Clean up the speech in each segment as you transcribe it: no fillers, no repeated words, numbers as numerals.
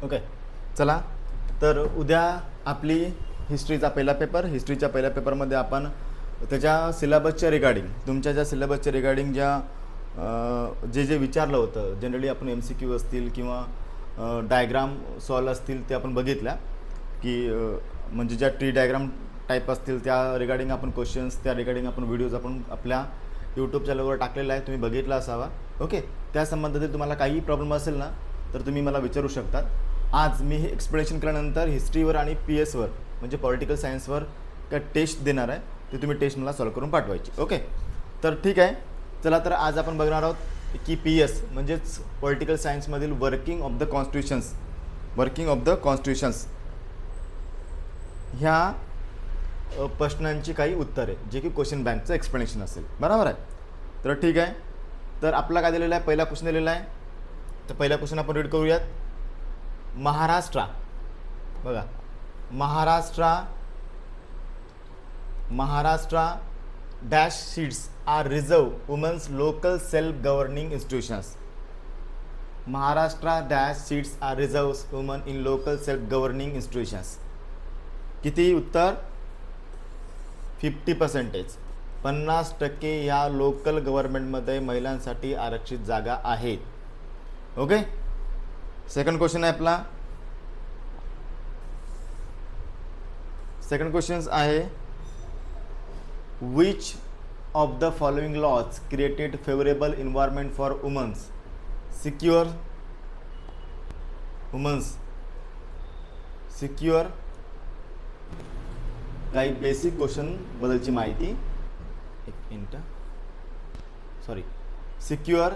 Okay, चला तर उद्या आपली हिस्ट्रीचा पहिला पेपर. हिस्ट्रीच्या पहिल्या पेपरमध्ये आपण त्याच्या सिलेबसच्या रिगार्डिंग, तुमच्या ज्या सिलेबसच्या रिगार्डिंग ज्या जे जे विचारलं होतं, जनरली आपण MCQ असतील किंवा डायग्राम सॉल्व असतील ते आपण बघितल्या की म्हणजे ज्या ट्री डायग्राम टाईप असतील त्या रिगार्डिंग आपण क्वेश्चन्स, त्या रिगार्डिंग आपण व्हिडिओज आपण आपल्या यूट्यूब चॅनलवर टाकलेला आहे, तुम्ही बघितला असावा. ओके, त्या संबंधातील तुम्हाला काही प्रॉब्लेम असेल ना तर तुम्ही मला विचारू शकतात. आज मी हे एक्सप्लेनेशन केल्यानंतर हिस्ट्रीवर आणि PS वर म्हणजे पॉलिटिकल सायन्सवर काय टेस्ट देणार आहे, ते तुम्ही टेस्ट मला सॉल्व करून पाठवायची. ओके, तर ठीक आहे. चला तर आज आपण बघणार आहोत की PS म्हणजेच पॉलिटिकल सायन्समधील working of the constitutions, working of the constitutions ह्या प्रश्नांची काही उत्तरे, जे की क्वेश्चन बँकचं एक्सप्लेनेशन असेल. बरोबर आहे. तर ठीक आहे. तर आपला काय दिलेला आहे, पहिला क्वेश्चन दिलेला आहे. तर पहिला क्वेश्चन आपण रीड करूयात. महाराष्ट्र, बघा, Maharashtra dash seats are reserve womans local self governing institutions. Maharashtra dash seats are reserve woman in local self governing institutions. किती उत्तर? 50%. 50% या लोकल गव्हर्नमेंटमध्ये महिलांसाठी आरक्षित जागा आहेत. ओके, सेकंड क्वेश्चन आहे आपला. सेकंड क्वेश्चन आहे which of the following laws created favourable environment for womens secure काही बेसिक क्वेश्चन बद्दलची माहिती. एक minute, sorry. Secure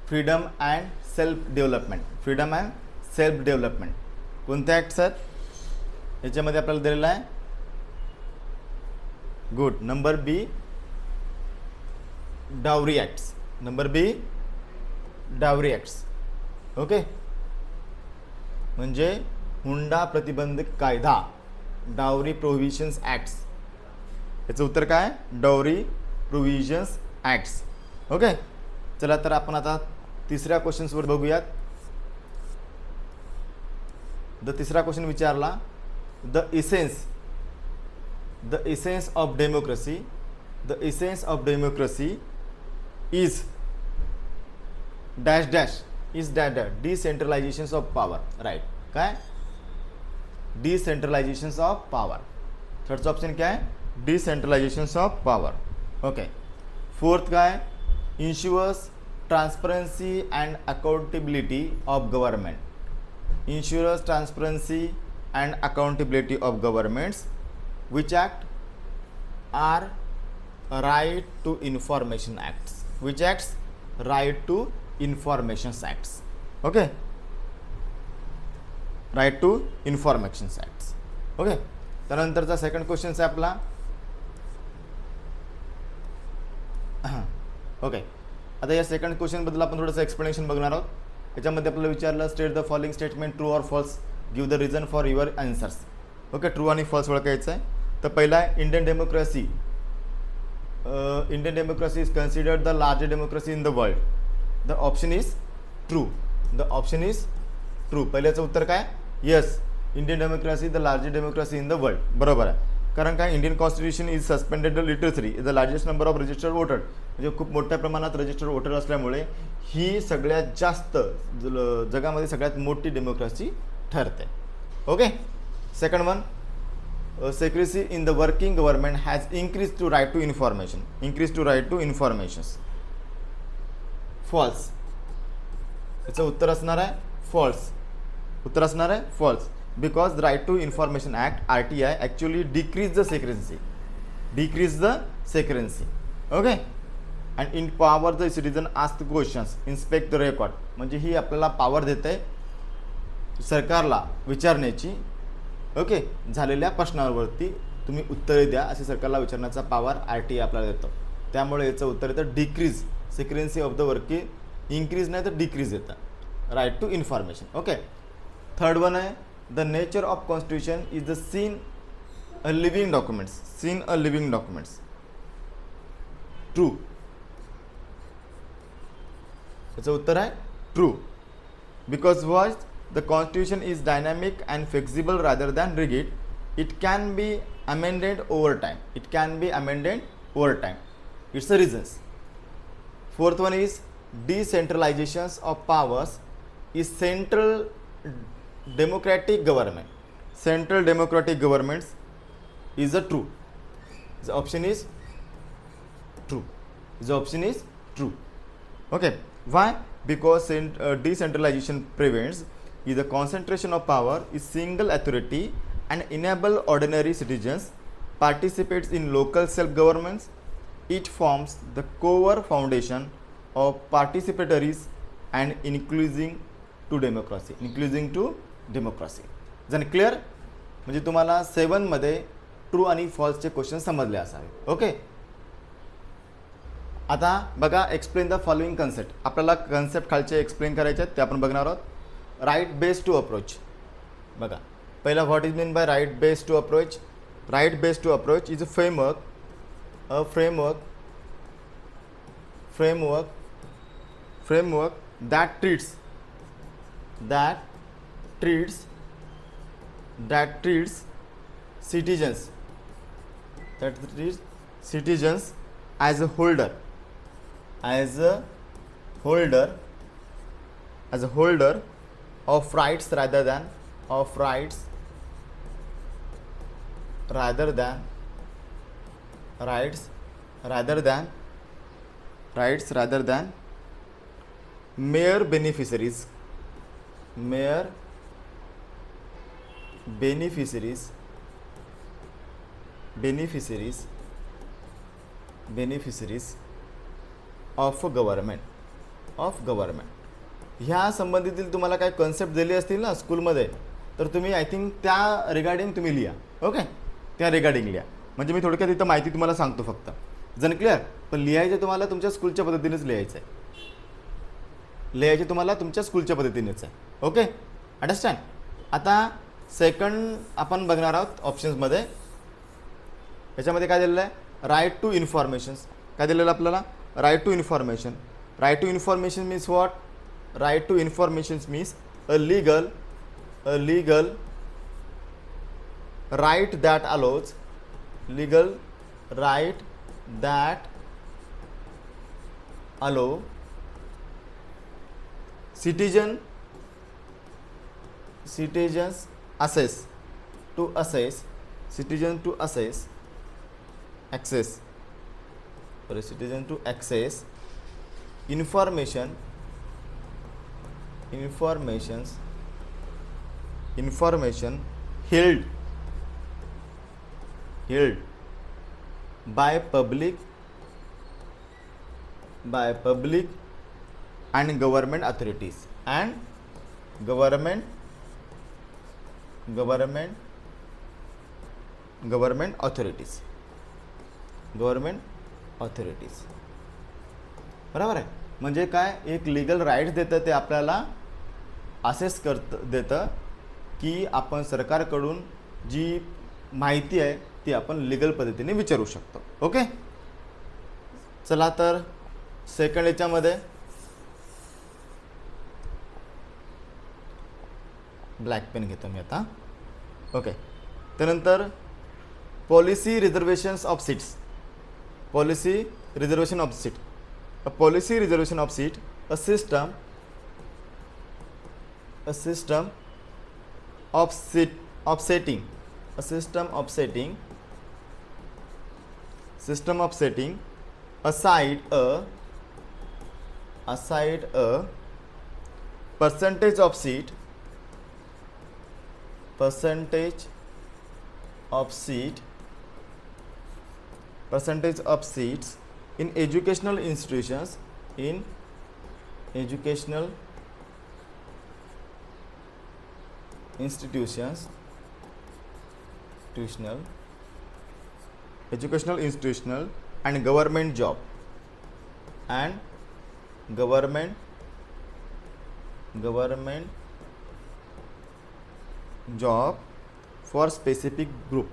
freedom and self development, कोणत्या ॲक्ट सर? याच्यामध्ये आपल्याला दिलेला आहे. Good. Number B dowry acts. Number B dowry acts. Okay, म्हणजे हुंडा प्रतिबंधक कायदा, डावरी प्रोव्हिजन्स ॲक्ट्स. याचं उत्तर काय? Dowry provisions acts. ओके, चला तर आपण आता तिसऱ्या क्वेश्चन्सवर बघूयात. तिसरा क्वेश्चन विचारला, the essence of democracy is dash dash is dash dash decentralization of power. Right. काय? Decentralization of power. थर्डचा ऑप्शन काय? Decentralization of power. Okay. Fourth काय? Ensures transparency and accountability of government. Ensures transparency and accountability of governments. Which act are right to information acts? Which acts? Right to information acts. Okay. Right to information acts. Okay. त्यानंतरचा second question आहे आपला. Okay, आता या second question बद्दल आपण थोडंसं explanation बघणार आहोत. याच्यामध्ये आपल्याला विचारलं, state the following statement true or false, give the reason for your answers. Okay, true आणि फॉल्स ओळखायचं आहे. तर पहिला आहे Indian democracy is considered the largest democracy in the world. The option is true. पहिल्याचं उत्तर काय? Yes, Indian democracy the largest democracy in the world. बरोबर आहे. कारण काय? Indian constitution is suspended the literacy is the largest number of registered voter. म्हणजे खूप मोठ्या प्रमाणात रजिस्टर्ड वोटर असल्यामुळे ही सगळ्यात जास्त जगामध्ये सगळ्यात मोठी डेमोक्रेसी ठरते. Okay. Second one, secrecy in the working government has increase to right to information. False. याचं उत्तर असणार आहे false. Because right to information act RTI actually decrease the secrecy. Okay. And empower the citizen ask questions, inspect the record. म्हणजे ही आपल्याला power देते सरकारला विचारण्याची. ओके, झालेल्या प्रश्नावरती तुम्ही उत्तरे द्या असे सरकारला विचारण्याचा पॉवर RTI आपल्याला देतो. त्यामुळे याचं उत्तर येतं decrease secrecy of the working. Increase नाही तर डिक्रीज येतं. Right to information. Okay. Third one आहे, the nature of constitution is the seen a living documents. True. याचं उत्तर आहे true. because what the constitution is dynamic and flexible rather than rigid. It can be amended over time. It can be amended over time. It's the reasons. Fourth one is decentralizations of powers is central democratic government. Central democratic governments is a true. The option is true. The option is true. Okay. Why? Because decentralization prevents the concentration of power is single authority and enable ordinary citizens participates in local self-governments. It forms the core foundation of participatory and inclusive to democracy. Inclusive to democracy. Then clear? म्हणजे तुम्हाला 7 मध्ये true आणि फॉल्सचे question समजले असावे. Okay. आता बघा explain the following concept. आपल्याला concept खालचे एक्सप्लेन करायचे आहेत ते आपण बघणार आहोत. Right base to approach. बघा पहिला what is mean by right base to approach. Right base to approach is a framework that treats citizens as a holder of rights rather than mere beneficiaries of government. ह्या संबंधितील तुम्हाला काय concept दिले असतील ना स्कूलमध्ये तर तुम्ही आय थिंक त्या रिगार्डिंग तुम्ही लिहा. ओके. त्या रिगार्डिंग लिहा. म्हणजे मी थोडक्यात इथं माहिती तुम्हाला सांगतो फक्त. जन क्लिअर. पण लिहायचं तुम्हाला तुमच्या स्कूलच्या पद्धतीनेच लिहायचं आहे. लिहायचे तुम्हाला तुमच्या स्कूलच्या पद्धतीनेच आहे. ओके. अंडरस्टँड. आता सेकंड आपण बघणार आहोत ऑप्शन्समध्ये. याच्यामध्ये काय दिलेलं आहे? Right to informations. काय दिलेलं आपल्याला? Right to information. Right to information means what? Right to information means a legal right that allows citizens access information held by public and government authorities government authorities. बरोबर आहे. म्हणजे काय एक legal rights देतं ते आपल्याला असेस देतं की आपण सरकारकडून जी माहिती आहे ती आपण लीगल पद्धतीने विचारू शकतो. ओके. चला तर सेकंड याच्यामध्ये ब्लॅक पेन घेतो मी आता. ओके. त्यानंतर policy reservations of seats. Policy reservation of seat. A policy reservation of seat, a system of setting aside a percentage of seats in educational institutions and government job for specific group.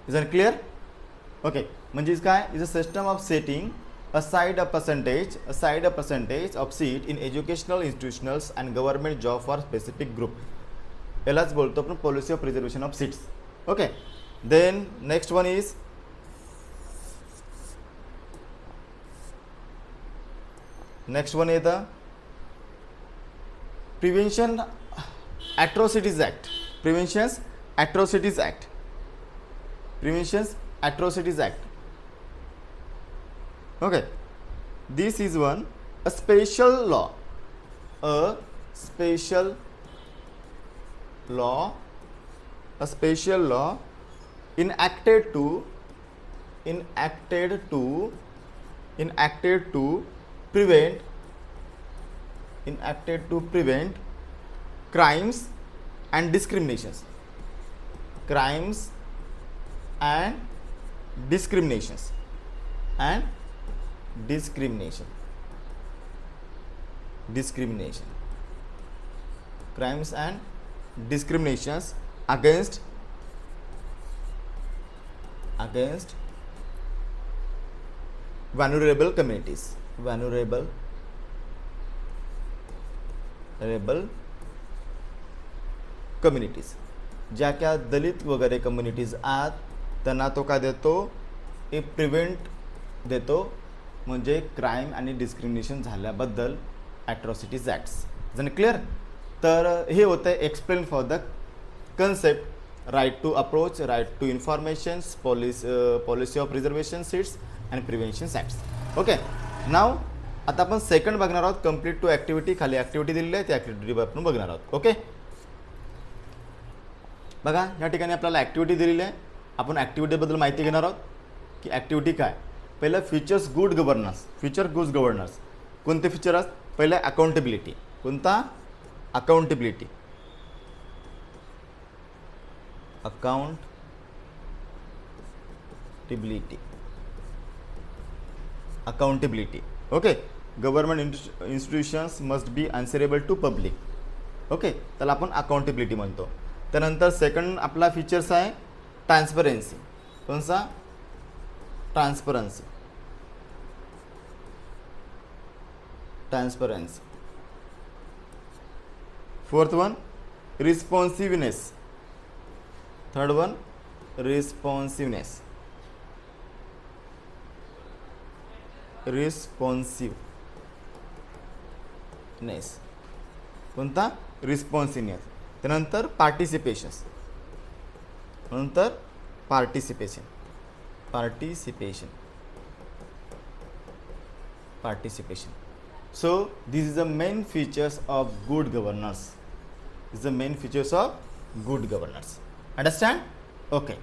Is that clear? Okay, म्हणजे काय is a system of setting aside a percentage of seat in educational institutions and government job for specific group. यालाच बोलतो आपण policy of reservation of seats. Okay, then next one is येतं prevention atrocities act. Prevention atrocities act. Okay, this is a special law enacted to prevent crimes and discriminations. Crimes and discriminations against vulnerable communities. ज्या क्या दलित वगैरे communities आहेत त्यांना तो काय देतो, एक प्रिव्हेंट देतो, म्हणजे क्राईम आणि डिस्क्रिमिनेशन झाल्याबद्दल ॲट्रॉसिटीज ॲक्ट्स. जण क्लिअर. तर हे होतं explain for the concept right to approach, right to informations, policy of reservation seats and prevention acts. Okay, now आता आपण सेकंड बघणार आहोत, कंप्लीट टू ॲक्टिव्हिटी. खाली ॲक्टिव्हिटी दिलेली आहे, त्या ॲक्टिव्हिटी आपण बघणार आहोत. ओके, बघा या ठिकाणी आपल्याला ॲक्टिव्हिटी दिलेली आहे. आपण ॲक्टिव्हिटीबद्दल माहिती घेणार आहोत की ॲक्टिव्हिटी काय. पहिलं फीचर्स गुड गव्हर्नन्स. कोणते फीचर असतात? पहिलं अकाउंटेबिलिटी. कोणता? Accountability. Okay, government institutions must be answerable to public. Okay, त्याला आपण अकाउंटेबिलिटी म्हणतो. त्यानंतर सेकंड आपला फीचर्स आहे ट्रान्सपरन्सी. कोणता? Transparency. Fourth one responsiveness. Third one responsiveness. कोणता? रिस्पॉन्सिवनेस. त्यानंतर participation. So this is the main features of good governance. Understand? Okay.